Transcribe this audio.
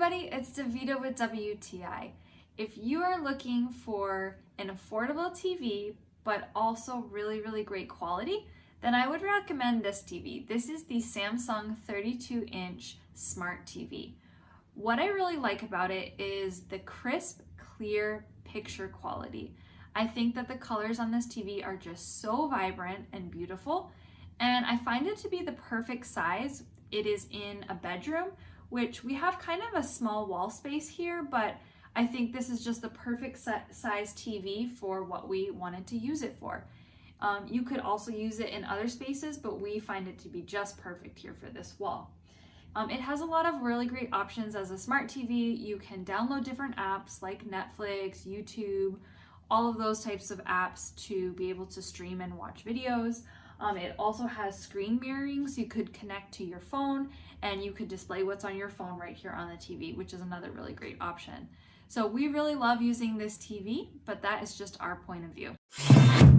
everybody, it's Davita with WTI. If you are looking for an affordable TV, but also really great quality, then I would recommend this TV. This is the Samsung 32-inch Smart TV. What I really like about it is the crisp, clear picture quality. I think that the colors on this TV are just so vibrant and beautiful, and I find it to be the perfect size. It is in a bedroom, which we have kind of a small wall space here, but I think this is just the perfect size TV for what we wanted to use it for. You could also use it in other spaces, but we find it to be just perfect here for this wall. It has a lot of really great options as a smart TV. You can download different apps like Netflix, YouTube, all of those types of apps to be able to stream and watch videos. It also has screen mirroring, so you could connect to your phone and you could display what's on your phone right here on the TV, which is another really great option. So we really love using this TV, but that is just our point of view.